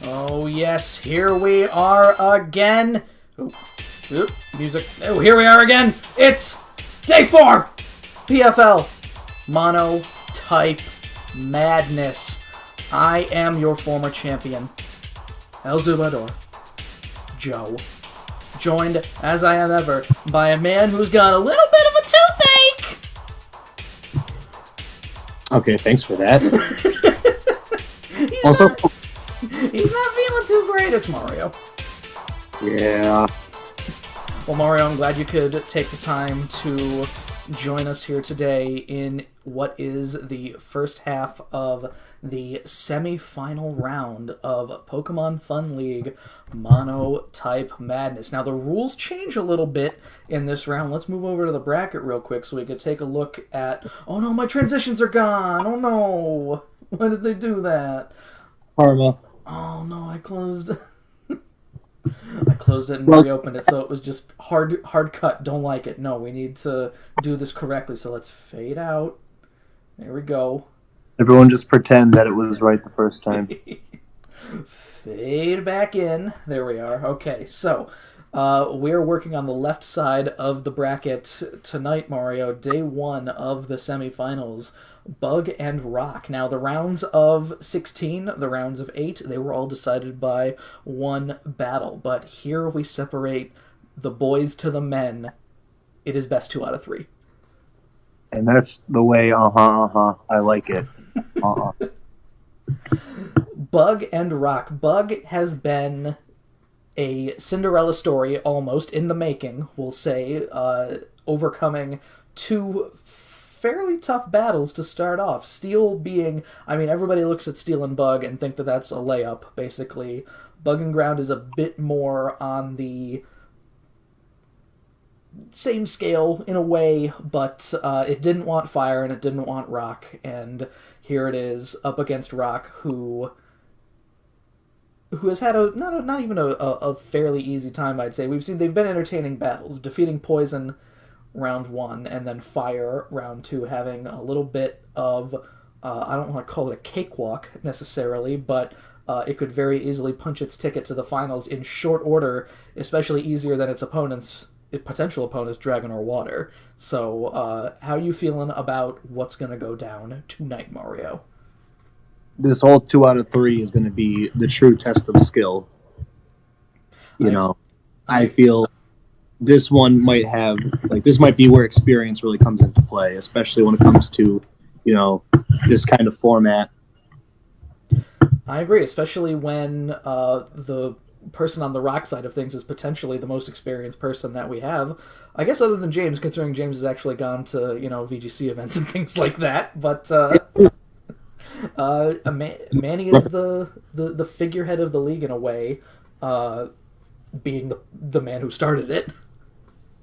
Oh yes, here we are again. Music. Oh, here we are again. It's day 4. PFL Monotype Madness. I am your former champion, El Zubador, Joe. Joined, as I am ever, by a man who's got a little bit of a toothache. Okay, thanks for that. He's not feeling too great. It's Mario. Yeah. Well, Mario, I'm glad you could take the time to join us here today in what is the first half of the semi-final round of Pokemon Fun League Monotype Madness. Now, the rules change a little bit in this round. Let's move over to the bracket real quick so we could take a look at... Oh no, my transitions are gone! Oh no! Why did they do that? Karma. Oh no, I closed it and reopened it, so it was just hard cut. Don't like it. No, we need to do this correctly, so let's fade out. There we go. Everyone just pretend that it was right the first time. Fade back in. There we are. Okay, so we're working on the left side of the bracket tonight, Mario. Day 1 of the semifinals. Bug and Rock. Now, the rounds of 16, the rounds of 8, they were all decided by one battle. But here we separate the boys to the men. It is best 2 out of 3. And that's the way, I like it. Bug and Rock. Bug has been a Cinderella story almost in the making, we'll say, overcoming 2 fairly tough battles to start off. Steel being, I mean, everybody looks at Steel and Bug and think that that's a layup, basically. Bug and Ground is a bit more on the same scale in a way, but it didn't want Fire and it didn't want Rock, and here it is up against Rock, who has had not even a fairly easy time, I'd say. They've been entertaining battles, defeating Poison round 1, and then Fire round 2, having a little bit of, I don't want to call it a cakewalk necessarily, but it could very easily punch its ticket to the finals in short order, especially easier than its potential opponents, Dragon or Water. So, how you feeling about what's going to go down tonight, Mario? This whole 2 out of 3 is going to be the true test of skill. I feel this one might have, this might be where experience really comes into play, especially when it comes to, this kind of format. I agree, especially when the person on the Rock side of things is potentially the most experienced person that we have. I guess other than James, considering James has actually gone to, VGC events and things like that. But Manny is the figurehead of the league in a way, being the man who started it.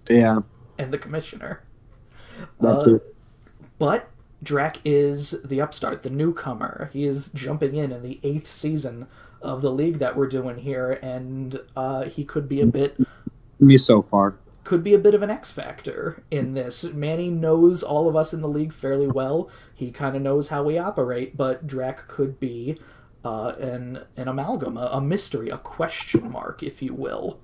Yeah. And the commissioner. But Drac is the upstart, the newcomer. He is jumping in the 8th season of the league that we're doing here, and he could be so far. Could be a bit of an X factor in this. Manny knows all of us in the league fairly well. He kind of knows how we operate, but Drac could be an amalgam, a mystery, a question mark, if you will.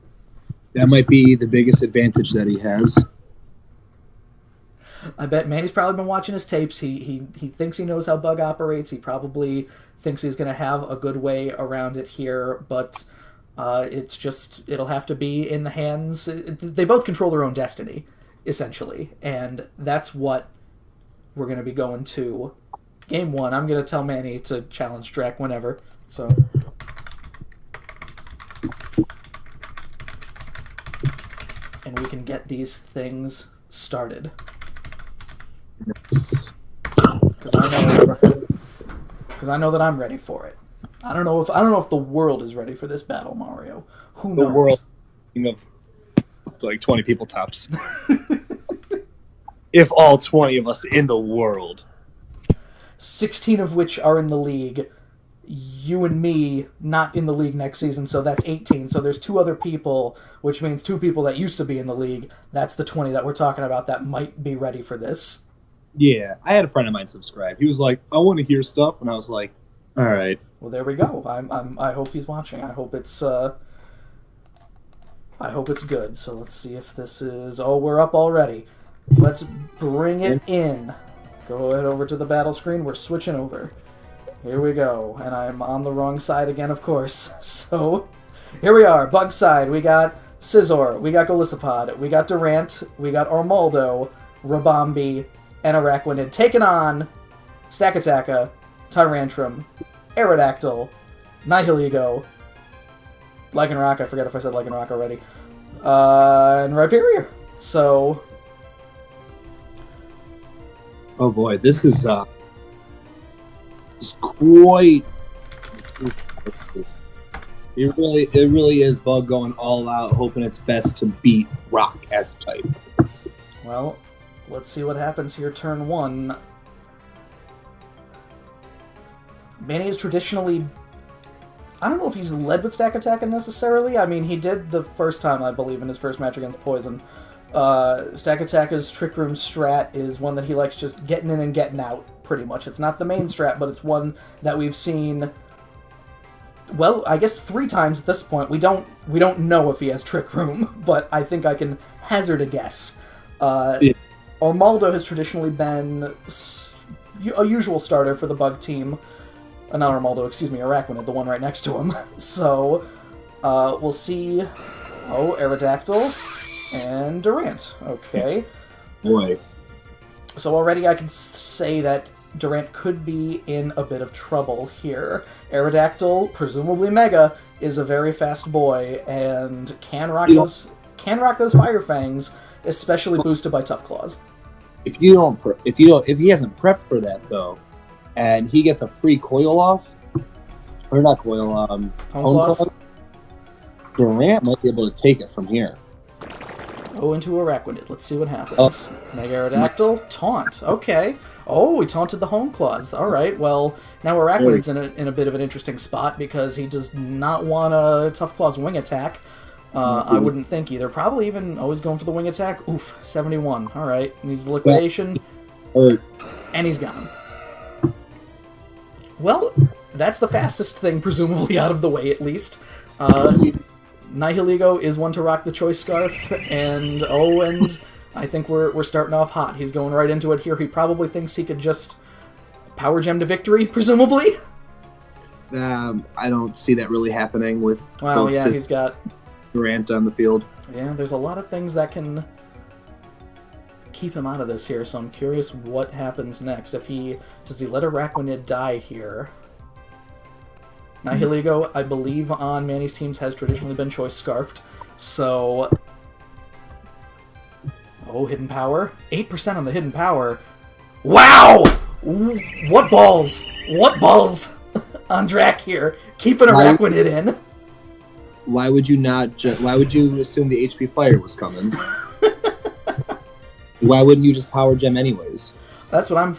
That might be the biggest advantage that he has. I bet Manny's probably been watching his tapes. He thinks he knows how Bug operates. He probably thinks he's going to have a good way around it here, but it'll have to be in the hands. They both control their own destiny, essentially, and that's what we're going to be going to. Game 1, I'm going to tell Manny to challenge Drac whenever, so... And we can get these things started. Yes. Because I know that I'm ready for it. I don't know if the world is ready for this battle, Mario. Who knows? The world, like 20 people tops. If all 20 of us in the world. 16 of which are in the league. You and me not in the league next season, so that's 18. So there's 2 other people, which means 2 people that used to be in the league. That's the 20 that we're talking about that might be ready for this. Yeah, I had a friend of mine subscribe. He was like, I want to hear stuff, and I was like, All right. Well, there we go. I hope he's watching. I hope it's good. So let's see if this is... Oh, we're up already. Let's bring it in. Go ahead over to the battle screen. We're switching over. Here we go. And I'm on the wrong side again, of course. So, here we are. Bug side. We got Scizor. We got Golisopod. We got Durant. We got Armaldo, Rabombi, and Araquanid. Taking on Stakataka, Tyrantrum, Aerodactyl, Nihilego, Lycanroc, I forget if I said Lycanroc already, and Rhyperior. So... Oh boy, this is quite... It really is Bug going all out, hoping it's best to beat Rock as a type. Well, let's see what happens here turn one. Manny is traditionally... I don't know if he's led with Stakataka necessarily. I mean, he did the first time, I believe, in his first match against Poison. Stakataka's Trick Room strat is one that he likes just getting in and getting out, pretty much. It's not the main strat, but it's one that we've seen... Well, I guess 3 times at this point. We don't know if he has Trick Room, but I think I can hazard a guess. Armaldo has traditionally been a usual starter for the Bug team. Not Armaldo, excuse me, Araquanid, the one right next to him. So, we'll see... Oh, Aerodactyl and Durant. Okay. Boy. So already I can say that Durant could be in a bit of trouble here. Aerodactyl, presumably Mega, is a very fast boy and can rock those Fire Fangs, especially boosted by Tough Claws. If he hasn't prepped for that though, and he gets a free coil off, or not coil, Home Claws, Durant might be able to take it from here. Oh, into Araquanid. Let's see what happens. Mega Aerodactyl, taunt. Okay. Oh, he taunted the Home Claws. All right. Well, now Araquanid's in a bit of an interesting spot because he does not want a Tough Claws wing attack. I wouldn't think either. Probably even always going for the wing attack. Oof, 71. All right. Needs the liquidation, and he's gone. Well, that's the fastest thing, presumably, out of the way, at least. Nihilego is one to rock the Choice Scarf, and I think we're starting off hot. He's going right into it here. He probably thinks he could just Power Gem to victory, presumably. I don't see that really happening with... Well, yeah, he's got... Durant on the field. Yeah, there's a lot of things that can keep him out of this here, so I'm curious what happens next. Does he let Araquanid die here? Nihilego, I believe, on Manny's teams has traditionally been Choice Scarfed, so... Oh, Hidden Power. 8% on the Hidden Power. Wow! What balls! What balls on Drac here. Keeping Araquanid in. Why would you why would you assume the HP Fire was coming? Why wouldn't you just Power Gem anyways? That's what I'm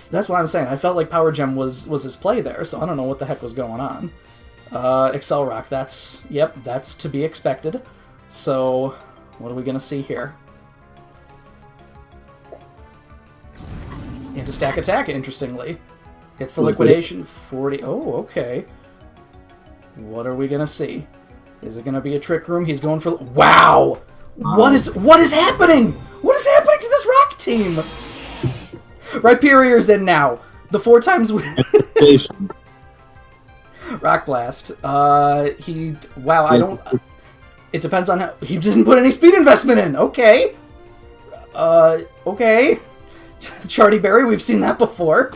saying. I felt like Power Gem was his play there, so I don't know what the heck was going on. Excel Rock, that's to be expected. So, what are we gonna see here? Into Stakataka, interestingly. Hits the liquidation, 40... Oh, okay. What are we gonna see? Is it gonna be a Trick Room? He's going for... Wow! What is happening? What is happening to this Rock team? Rhyperior's in now. The 4 times... Rock Blast. Wow, I don't... It depends on how... He didn't put any speed investment in. Okay. Okay. Charty Berry, we've seen that before.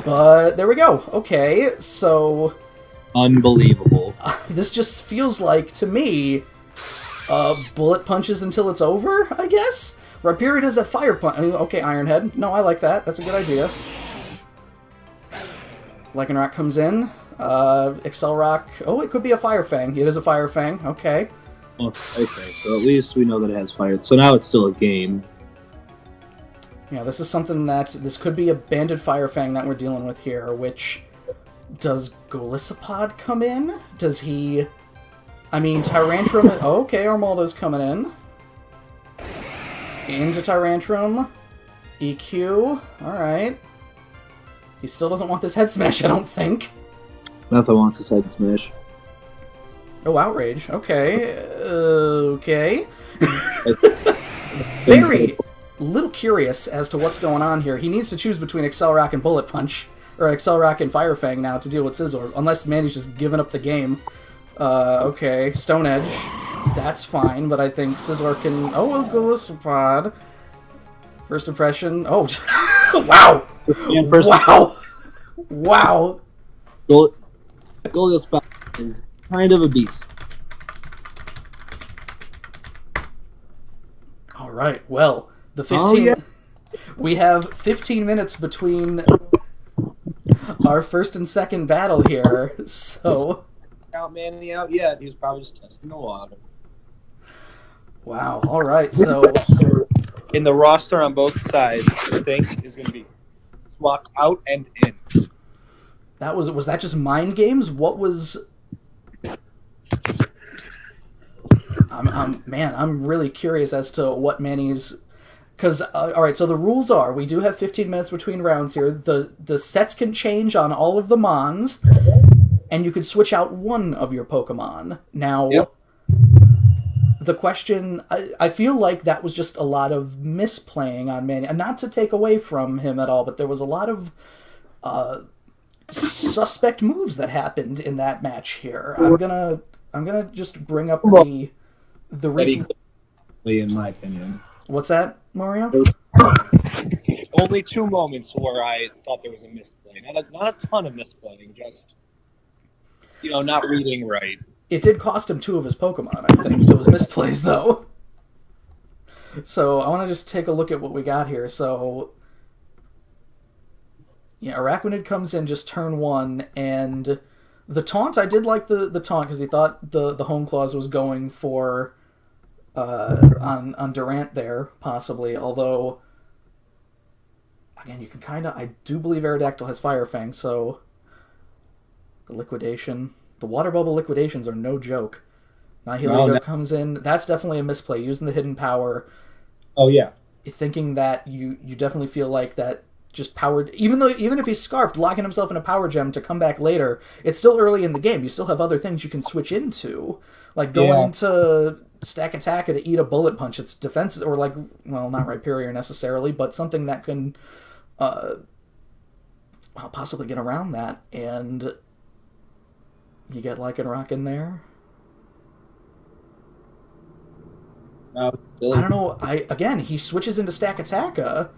But there we go. Okay, so... Unbelievable. This just feels like, to me, bullet punches until it's over, I guess? Rhyperior does a fire punch. Okay, Iron Head. No, I like that. That's a good idea. Lycanroc comes in. Excel Rock. Oh, it could be a Fire Fang. It is a Fire Fang. Okay. Okay, so at least we know that it has fire. So now it's still a game. Yeah, this is something this could be a Banded Fire Fang that we're dealing with here, which... Does Golisopod come in? Does he... I mean, Tyrantrum... Oh, okay, Armaldo's coming in. Into Tyrantrum. EQ. Alright. He still doesn't want this Head Smash, I don't think. Nothing wants to side smash. Oh, outrage. Okay. Okay. Very little curious as to what's going on here. He needs to choose between Accelerock and Bullet Punch, or Accelerock and Fire Fang now to deal with Scizor, unless Manny's just giving up the game. Okay, Stone Edge. That's fine, but I think Scizor can... Oh, Golisopod. First impression... Oh, wow! And first Wow! Wow! Golisopod is kind of a beast. All right, well, the 15... Oh, yeah. We have 15 minutes between our first and second battle here, so... Out Manny out yet. He was probably just testing the water. Wow, all right, so... In the roster on both sides, I think, is going to be swap out and in. That was that just mind games? What was... I'm really curious as to what Manny's... Because, all right, so the rules are, we do have 15 minutes between rounds here. The sets can change on all of the Mons, and you could switch out one of your Pokemon. Now, yep. The question, I feel like that was just a lot of misplaying on Manny. And not to take away from him at all, but there was a lot of suspect moves that happened in that match here. I'm gonna just bring up the in my opinion. What's that, Mario? Only 2 moments where I thought there was a misplay. Not a ton of misplaying, just not reading right. It did cost him 2 of his Pokemon, I think. Those misplays, though. So, I want to just take a look at what we got here. So, yeah, Araquanid comes in just turn 1, and the taunt, I did like the taunt, because he thought the Home Claws was going for, on Durant there, possibly, although, again, you can kind of, I do believe Aerodactyl has Fire Fang, so, the Liquidation... The Water Bubble Liquidations are no joke. Nihilego comes in. That's definitely a misplay, using the hidden power. Oh, yeah. Thinking that you definitely feel like that just powered... Even if he's Scarfed, locking himself in a Power Gem to come back later, it's still early in the game. You still have other things you can switch into. Like going into Stack Attack to eat a Bullet Punch. It's defense, or like, well, not Rhyperior necessarily, but something that can possibly get around that. And... You get Lycanroc in there. I don't know. Again, he switches into Stack Attacka,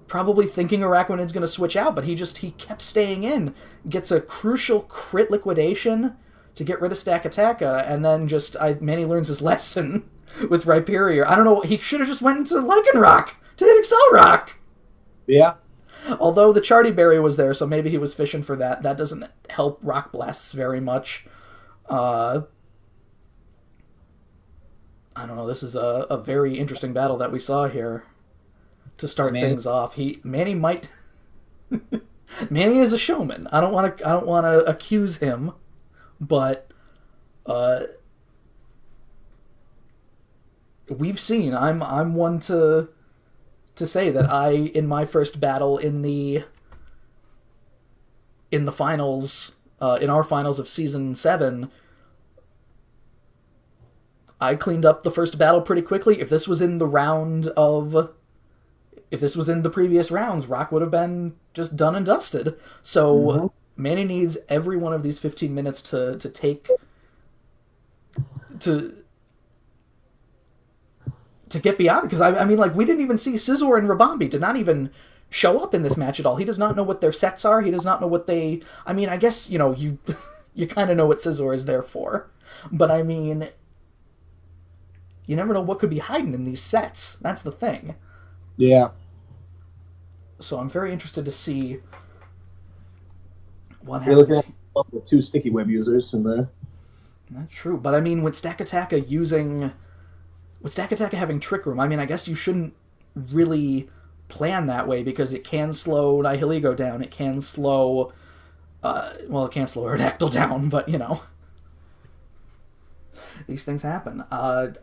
probably thinking Araquanid's going to switch out, but he kept staying in. Gets a crucial crit Liquidation to get rid of Stack Attacka, and then Manny learns his lesson with Rhyperior. I don't know. He should have just went into Lycanroc to hit Accelerock. Yeah. Although the Charty Berry was there, so maybe he was fishing for that. That doesn't help Rock Blasts very much. I don't know. This is a very interesting battle that we saw here to start things off. Manny might... Manny is a showman. I don't want to accuse him, but we've seen. I'm one to say that in my first battle in the finals, in our finals of Season 7, I cleaned up the first battle pretty quickly. If this was in the previous rounds, Rock would have been just done and dusted. So Manny needs every one of these 15 minutes to get beyond, because I mean, like, we didn't even see Scizor and Rabambi did not even show up in this match at all. He does not know what their sets are. He does not know what they... I mean, I guess, you kind of know what Scizor is there for. But, I mean, you never know what could be hiding in these sets. That's the thing. Yeah. So I'm very interested to see what You're happens. looking at the 2 Sticky Web users in there. That's true. But, I mean, with Stack Attacka using... With Stack Attacka having Trick Room, I mean, I guess you shouldn't really plan that way, because it can slow Nihilego down. It can slow... it can't slow Aerodactyl down, but, these things happen. I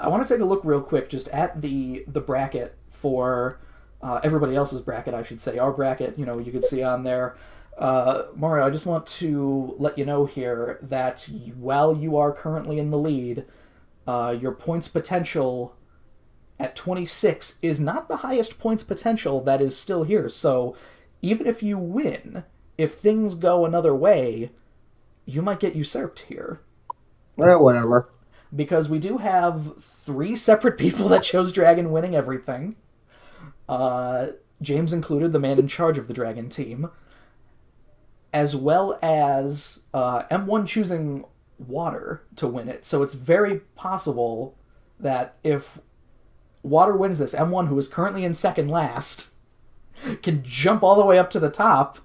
want to take a look real quick just at the bracket for everybody else's bracket, I should say. Our bracket, you can see on there. Mario, I just want to let you know here that while you are currently in the lead, your points potential at 26 is not the highest points potential that is still here. So even if you win, if things go another way, you might get usurped here. Well, whatever. Because we do have 3 separate people that chose Dragon winning everything. James included, the man in charge of the Dragon team. As well as M1 choosing Water to win it. So it's very possible that if Water wins this, M1, who is currently in second last, can jump all the way up to the top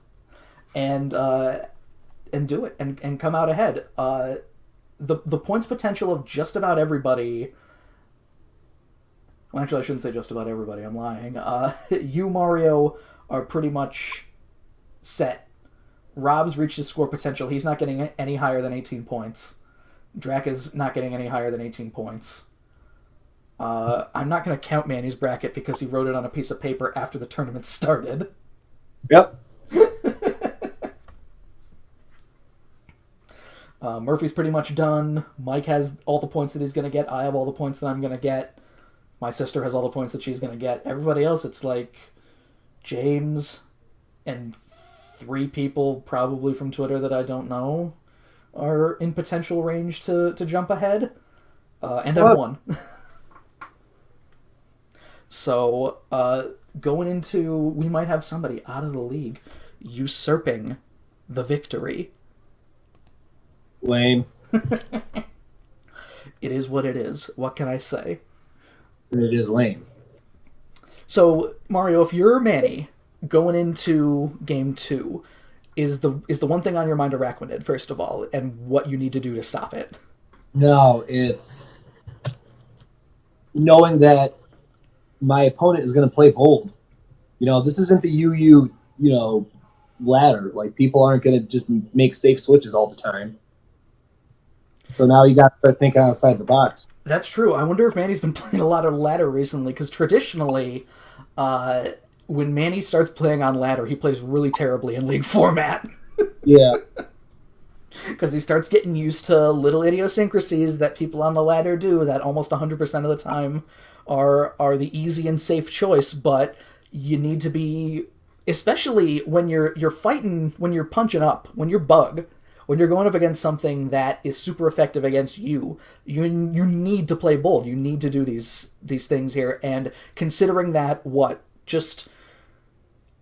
and do it and come out ahead. The points potential of just about everybody. Well, actually, I shouldn't say just about everybody. I'm lying. You, Mario, are pretty much set. Rob's reached his score potential. He's not getting any higher than 18 points. Drac is not getting any higher than 18 points. I'm not going to count Manny's bracket because he wrote it on a piece of paper after the tournament started. Yep. Murphy's pretty much done. Mike has all the points that he's going to get. I have all the points that I'm going to get. My sister has all the points that she's going to get. Everybody else, it's like James and 3 people probably from Twitter that I don't know are in potential range to jump ahead. And I've won. So, going into... We might have somebody out of the league usurping the victory. Lame. It is what it is. What can I say? It is lame. So, Mario, if you're Manny, going into game 2, is the one thing on your mind Araquanid, first of all, and what you need to do to stop it? No, it's knowing that my opponent is going to play bold. This isn't the ladder. Like, people aren't going to just make safe switches all the time. So now you got to start thinking outside the box. That's true. I wonder if Manny's been playing a lot of ladder recently, because traditionally, when Manny starts playing on ladder, he plays really terribly in league format. Yeah. Because he starts getting used to little idiosyncrasies that people on the ladder do that almost 100% of the time are the easy and safe choice, but you need to be, especially when you're fighting, when you're punching up, when you're bug, when you're going up against something that is super effective against you, you need to play bold. You need to do these things here, and considering that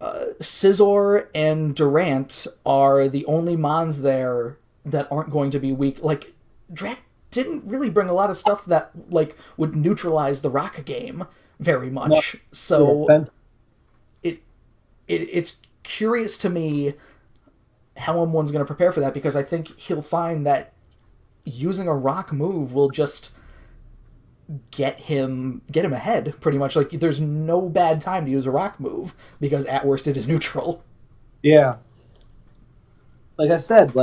Scizor and Durant are the only mons there that aren't going to be weak. Like, Drac didn't really bring a lot of stuff that would neutralize the rock game very much. No, so it's curious to me how M1's going to prepare for that, because I think he'll find that using a rock move will just get him ahead, pretty much. Like, there's no bad time to use a rock move, because at worst it is neutral. Yeah. Like I said,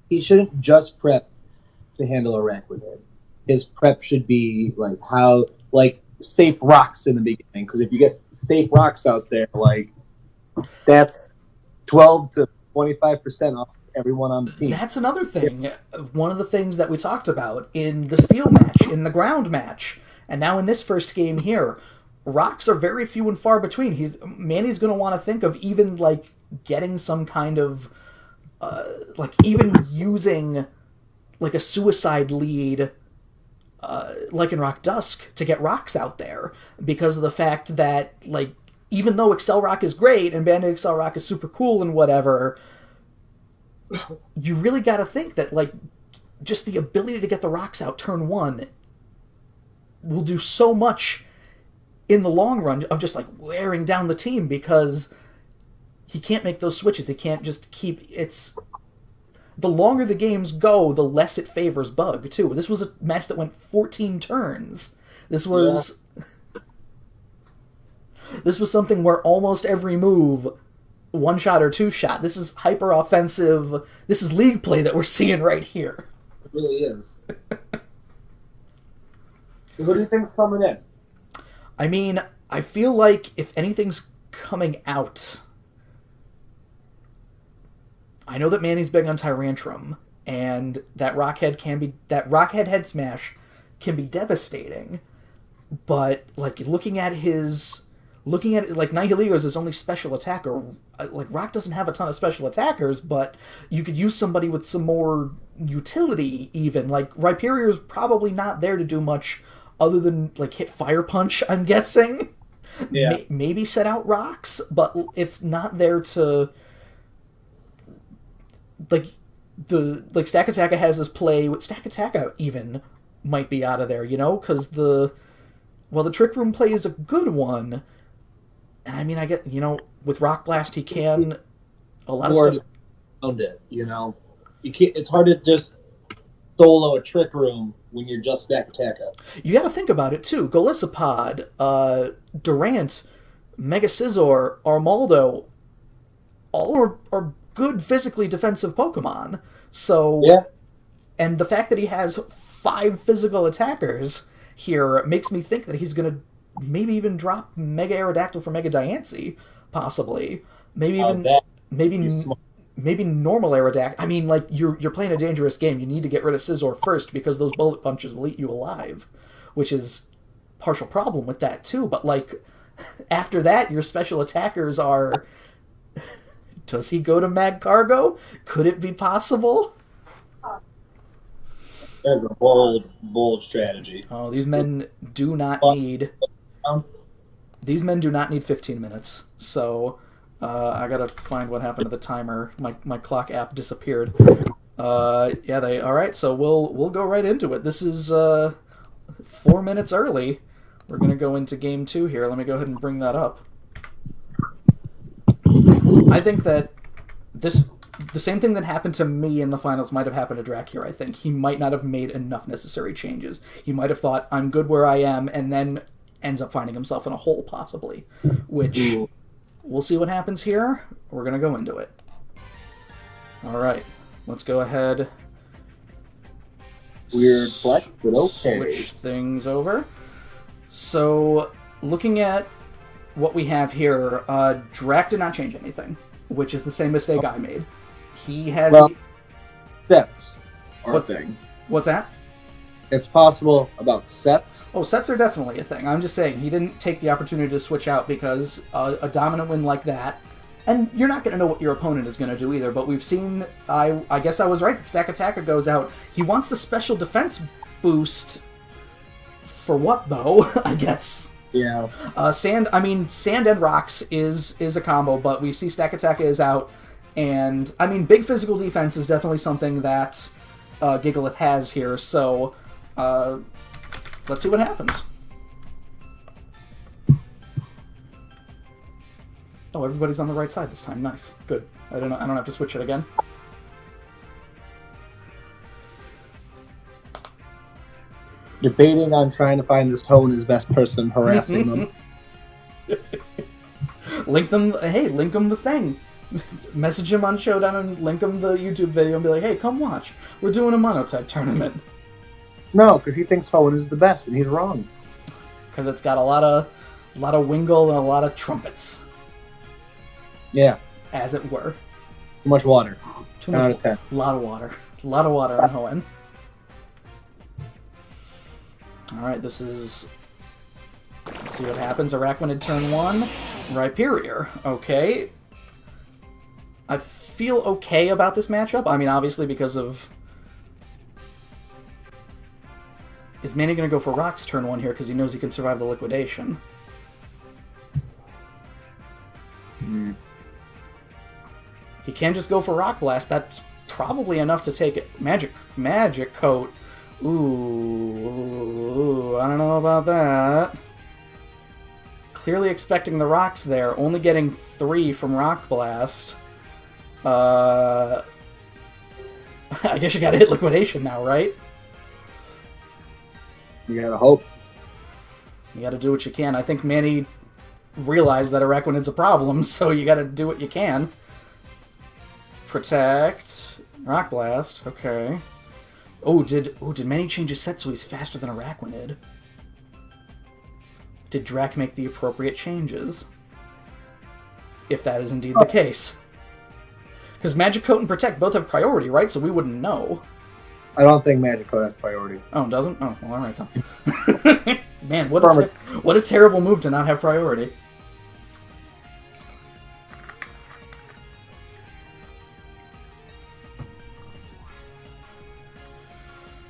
he shouldn't just prep to handle a Araquanid. His prep should be safe rocks in the beginning, because if you get safe rocks out there, that's 12 to 25% off everyone on the team. That's another thing. One of the things that we talked about in the steel match, in the ground match, and now in this first game here, rocks are very few and far between. Manny's going to want to think of even getting some kind of even using a suicide lead like in Rock Dusk to get rocks out there, because of the fact that even though Excel Rock is great and Bandit Excel Rock is super cool and whatever, you really got to think that just the ability to get the rocks out turn 1 will do so much in the long run of just wearing down the team, because he can't make those switches. He can't just keep the longer the games go, the less it favors Bug too. This was a match that went 14 turns. This was This was something where almost every move, 1-shot or 2-shot. This is hyper offensive. This is league play that we're seeing right here. It really is. Who do you think's coming in? I mean, I feel like if anything's coming out, I know that Manny's big on Tyrantrum, and that Rockhead head smash can be devastating. But like looking at it, like Nihilego is his only special attacker. Like Rock doesn't have a ton of special attackers, but you could use somebody with some more utility. Even like Rhyperier's probably not there to do much other than like hit Fire Punch. I'm guessing. Yeah. Maybe set out rocks, but it's not there to like Stack Attacka has his play. Stack Attacka even might be out of there, because the Trick Room play is a good one, and I mean I get with Rock Blast he can a lot of stuff. Found it, you can't. It's hard to just solo a Trick Room when you're just Stack Attacka. You got to think about it too. Golisopod, Durant, Mega Scizor, Armaldo, all are good physically defensive Pokemon. So, yeah. And the fact that he has 5 physical attackers here makes me think that he's going to maybe even drop Mega Aerodactyl for Mega Diancie, possibly. Maybe even maybe normal Aerodactyl. I mean, like you're playing a dangerous game. You need to get rid of Scizor first because those bullet punches will eat you alive, which is partial problem with that too. But like after that, your special attackers are. Does he go to Mag Cargo? Could it be possible? That is a bold strategy. Oh, these men do not need. These men do not need 15 minutes. So, I gotta find what happened to the timer. My clock app disappeared. Yeah, all right. So we'll go right into it. This is 4 minutes early. We're gonna go into game 2 here. Let me go ahead and bring that up. I think that the same thing that happened to me in the finals might have happened to Drac here, I think. He might not have made enough necessary changes. He might have thought, I'm good where I am, and then ends up finding himself in a hole, possibly. Which, we'll see what happens here. We're going to go into it. Alright, let's go ahead. Weird flex, but okay. Switch things over. So, looking at what we have here, Drac did not change anything, which is the same mistake I made. He has sets are a thing. What's that? It's possible about sets. Oh, sets are definitely a thing. I'm just saying he didn't take the opportunity to switch out because a dominant win like that, and you're not going to know what your opponent is going to do either, but we've seen, I guess I was right, that Stack Attacka goes out. He wants the special defense boost for what, though, I guess. Yeah. Sand and rocks is a combo, but we see Stack Attacka is out, and I mean big physical defense is definitely something that Gigalith has here. So let's see what happens. Oh, everybody's on the right side this time. Nice, good. I don't have to switch it again. Debating on trying to find this Hoenn best person harassing them. Link them the thing. Message him on Showdown and link him the YouTube video and be like, hey, come watch. We're doing a monotype tournament. No, because he thinks Hoenn is the best, and he's wrong. Because it's got a lot of wingle and a lot of trumpets. Yeah. As it were. Too much water. Too much. 10 out of 10. A lot of water. A lot of water on Hoenn. Alright, this is... Let's see what happens. Araquanid turn 1. Rhyperior. Okay. I feel okay about this matchup. I mean, obviously because of... Is Manny going to go for Rocks turn 1 here because he knows he can survive the liquidation? He can just go for Rock Blast. That's probably enough to take it. Magic Coat. Ooh, I don't know about that. Clearly expecting the rocks there. Only getting 3 from Rock Blast. I guess you gotta hit Liquidation now, right? You gotta hope. You gotta do what you can. I think Manny realized that Araquanid's a problem, so you gotta do what you can. Protect. Rock Blast. Okay. Did Manny change his set so he's faster than Araquanid? Did Drac make the appropriate changes? If that is indeed the case. Because Magic Coat and Protect both have priority, right? So we wouldn't know. I don't think Magic Coat has priority. Oh, it doesn't? Oh, well, alright then. Man, what a terrible move to not have priority.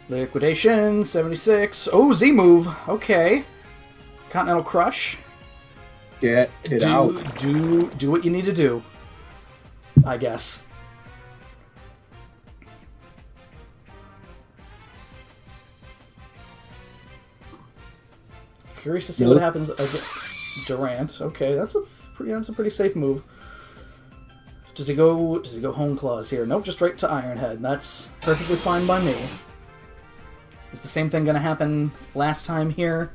Liquidation, 76. Oh, Z move. Okay. Continental Crush. Get it out. Do what you need to do, I guess. Curious to see what happens against Durant. Okay, that's a pretty safe move. Does he go Home Claws here? Nope, just straight to Ironhead. That's perfectly fine by me. Is the same thing going to happen last time here?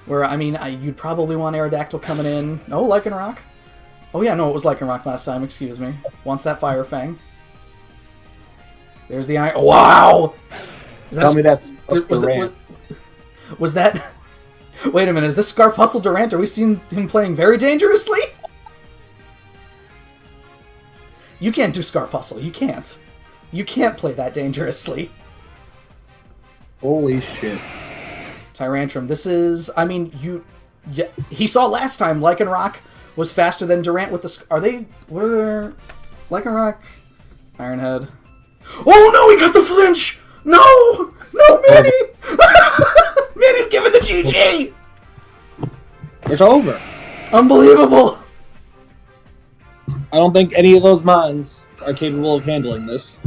Where, I mean, you'd probably want Aerodactyl coming in. Oh, Lycanroc. Oh yeah, no, it was Lycanroc last time, excuse me. Wants that Fire Fang. There's the Iron... Wow! Tell me that's... Was that... Wait a minute, is this Scarf Hustle Durant? Are we seeing him playing very dangerously? You can't do Scarf Hustle, you can't. You can't play that dangerously. Holy shit. Tyrantrum, this is... I mean, he saw last time Lycanroc was faster than Durant with the... Are they... What are their... Lycanroc... Ironhead... Oh no, he got the flinch! No! No, Manny! Manny's giving the GG! It's over. Unbelievable! I don't think any of those mons are capable of handling this.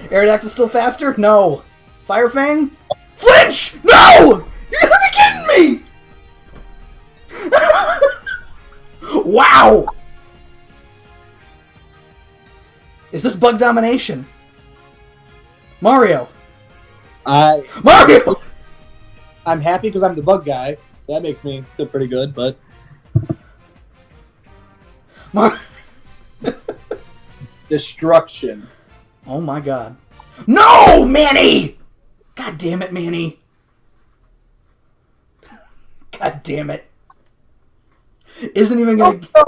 Aerodactyl still faster? No. Fire Fang? Flinch! No! You're gonna be kidding me! Wow! Is this bug domination? Mario! Mario! I'm happy because I'm the bug guy, so that makes me feel pretty good, but... Destruction. Oh my god. No, Manny! God damn it, Manny. God damn it. Isn't even gonna... Oh,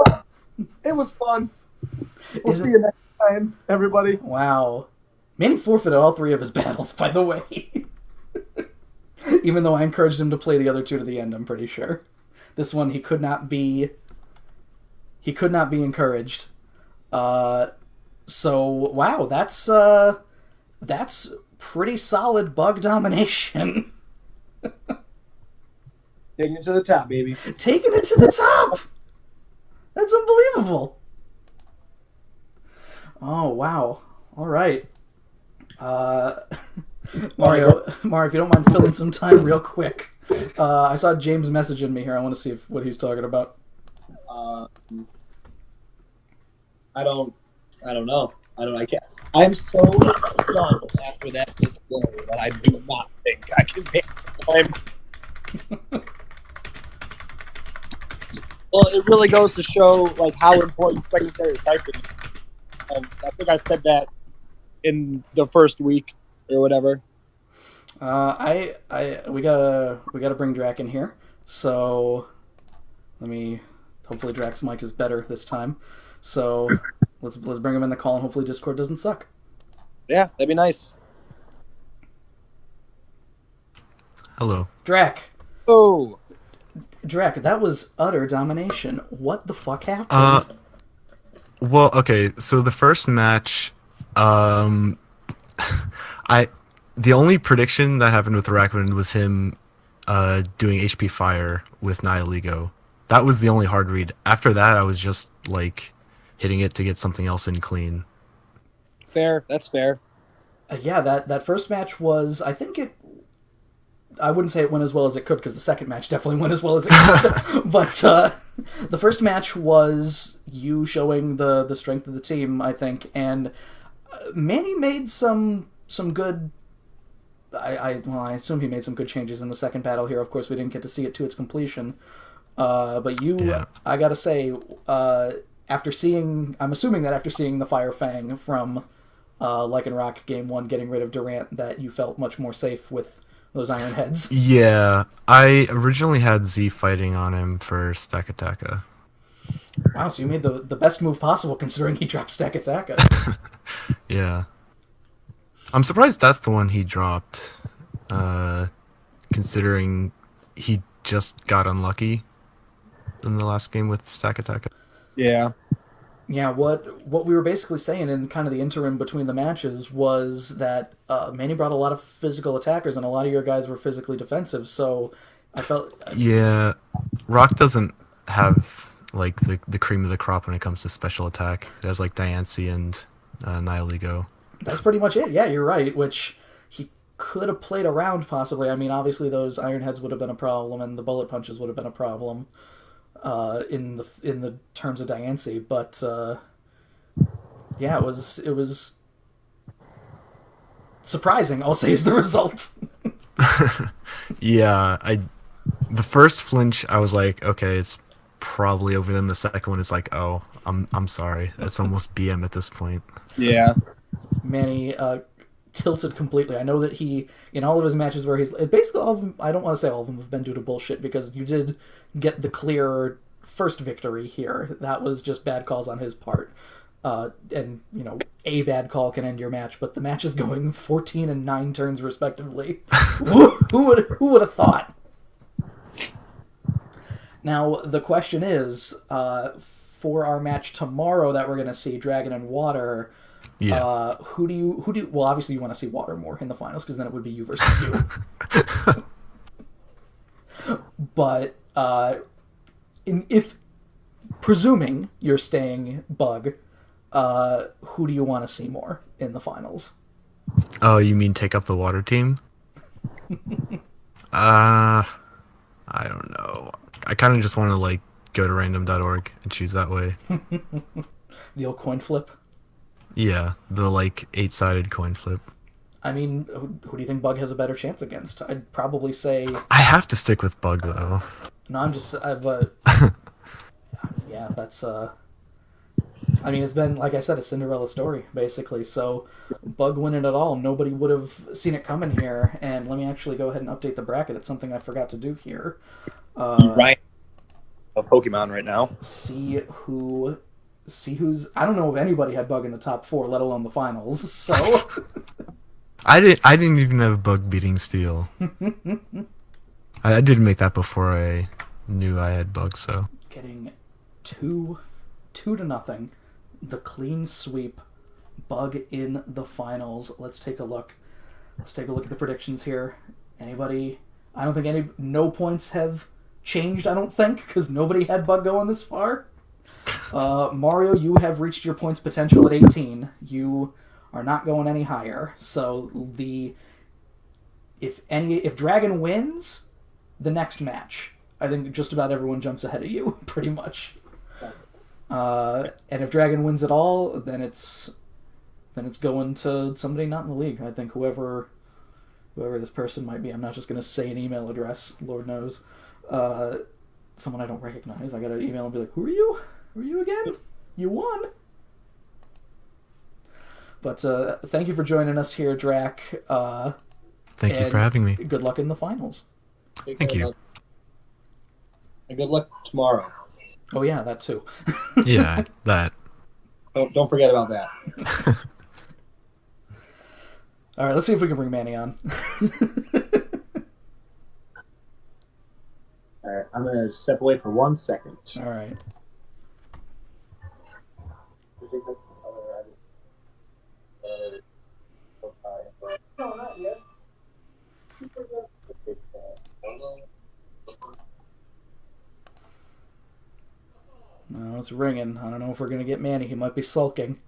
no. It was fun. We'll see you next time, everybody. Wow. Manny forfeited all 3 of his battles, by the way. Even though I encouraged him to play the other 2 to the end, I'm pretty sure. This one, he could not be encouraged. So, wow, that's pretty solid bug domination. Taking it to the top, baby. Taking it to the top! That's unbelievable. Oh, wow. All right. Mario, if you don't mind filling some time real quick. I saw James messaging me here. I want to see what he's talking about. I don't know. I can't. I'm so stunned after that display that I do not think I can make the time. Well, it really goes to show like how important secondary typing is. I think I said that in the first week or whatever. We gotta bring Drac in here. So hopefully Drac's mic is better this time. So let's bring him in the call and hopefully Discord doesn't suck. Yeah, that'd be nice. Hello. Drac. Oh. Drac, that was utter domination. What the fuck happened? Well, okay, so the first match, the only prediction that happened with Rackman was him doing HP Fire with Nihilego. That was the only hard read. After that, I was just, like, hitting it to get something else in clean. Fair, that's fair. Yeah, that first match was, I wouldn't say it went as well as it could, because the second match definitely went as well as it could. But the first match was you showing the strength of the team, I think, and Manny made some good... I assume he made some good changes in the second battle here. Of course, we didn't get to see it to its completion. But I gotta say, after seeing the Fire Fang from Lycanroc Game 1 getting rid of Durant, that you felt much more safe with those Iron Heads. Yeah, I originally had Z fighting on him for Stakataka. Wow, so you made the best move possible considering he dropped Stack Attack. Yeah. I'm surprised that's the one he dropped, considering he just got unlucky in the last game with Stack Attack. Yeah. Yeah, what we were basically saying in kind of the interim between the matches was that Manny brought a lot of physical attackers, and a lot of your guys were physically defensive. So I felt Yeah, Rock doesn't have like the cream of the crop when it comes to special attack. It has like Diancie and Nihiligo. that's pretty much it. Yeah, you're right. Which he could have played around possibly. I mean, obviously those Iron Heads would have been a problem, and the bullet punches would have been a problem in the terms of Diancie. But yeah, it was surprising. I'll say is the result. Yeah, the first flinch I was like, okay, it's probably over. Then the second one is like, oh, I'm sorry, it's almost BM at this point. Yeah. Manny tilted completely. I know that he, in all of his matches where he's basically all of them, I don't want to say all of them have been due to bullshit because you did get the clear first victory here. That was just bad calls on his part. And a bad call can end your match, but the match is going 14 and 9 turns respectively. who would have thought? Now the question is, for our match tomorrow that we're going to see, Dragon and Water. Yeah. Who do you? Well, obviously you want to see Water more in the finals because then it would be you versus you. But if presuming you're staying Bug, who do you want to see more in the finals? Oh, you mean take up the Water team? I don't know. I kind of just want to like go to random.org and choose that way. The old coin flip. Yeah, the like 8-sided coin flip. I mean, who do you think Bug has a better chance against? I'd probably say. I have to stick with Bug though. No, I'm just. But yeah, that's. I mean, it's been, like I said, a Cinderella story, basically. So, Bug winning it all, nobody would have seen it coming here. And let me actually go ahead and update the bracket. It's something I forgot to do here. Right. A Pokemon right now. See who's. I don't know if anybody had Bug in the top 4, let alone the finals. So. I didn't even have Bug beating Steel. I did make that before I knew I had Bug, so. Getting 2 to nothing. The clean sweep. Bug in the finals. Let's take a look. Let's take a look at the predictions here. Anybody? I don't think no points have changed, I don't think, because nobody had Bug going this far. Mario, you have reached your points potential at 18. You are not going any higher. So if Dragon wins the next match, I think just about everyone jumps ahead of you, pretty much. And if Dragon wins it all, then it's going to somebody not in the league. I think whoever this person might be. I'm not just going to say an email address. Lord knows. Someone I don't recognize. I got to email and be like, "Who are you? Who are you again? You won." But thank you for joining us here, Drac. Thank you for having me. Good luck in the finals. Thank you. And good luck tomorrow. Oh yeah, that too. Yeah, that. Don't forget about that. All right, let's see if we can bring Manny on. All right, I'm gonna step away for 1 second. All right. No, not yet. No, it's ringing. I don't know if we're gonna get Manny. He might be sulking.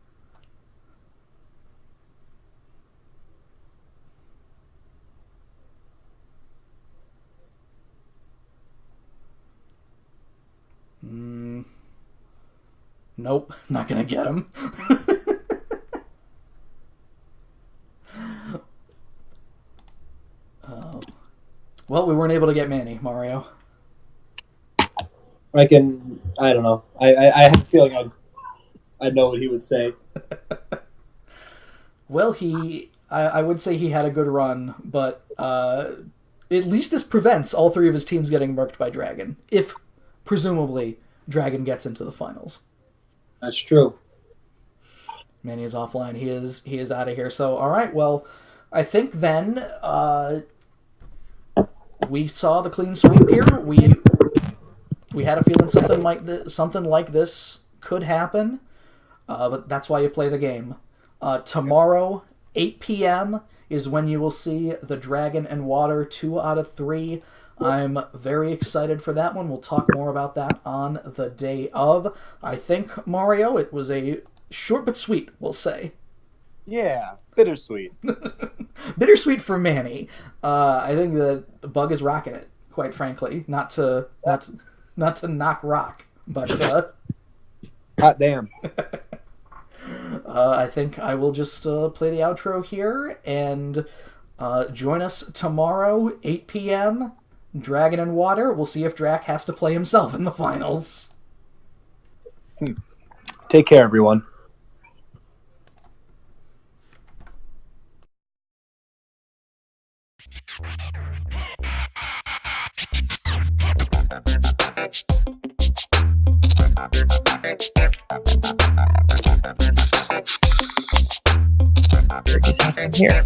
Nope, not gonna get him. Well, we weren't able to get Manny, Mario. I don't know. I have a feeling I know what he would say. Well, I would say he had a good run, but at least this prevents all 3 of his teams getting murked by Dragon. If, presumably, Dragon gets into the finals. That's true. Manny is offline. He is out of here. So, all right. Well, I think then we saw the clean sweep here. We had a feeling something like this could happen, but that's why you play the game. Tomorrow, 8 p.m. is when you will see the Dragon and Water 2 out of 3. I'm very excited for that one. We'll talk more about that on the day of. I think, Mario, it was a short but sweet, we'll say. Yeah, bittersweet. Bittersweet for Manny. I think the Bug is rocking it, quite frankly. Not to knock rock, but Hot damn. I think I will just play the outro here and join us tomorrow, 8 p.m. Dragon and Water. We'll see if Drac has to play himself in the finals. Take care, everyone. He's happening here.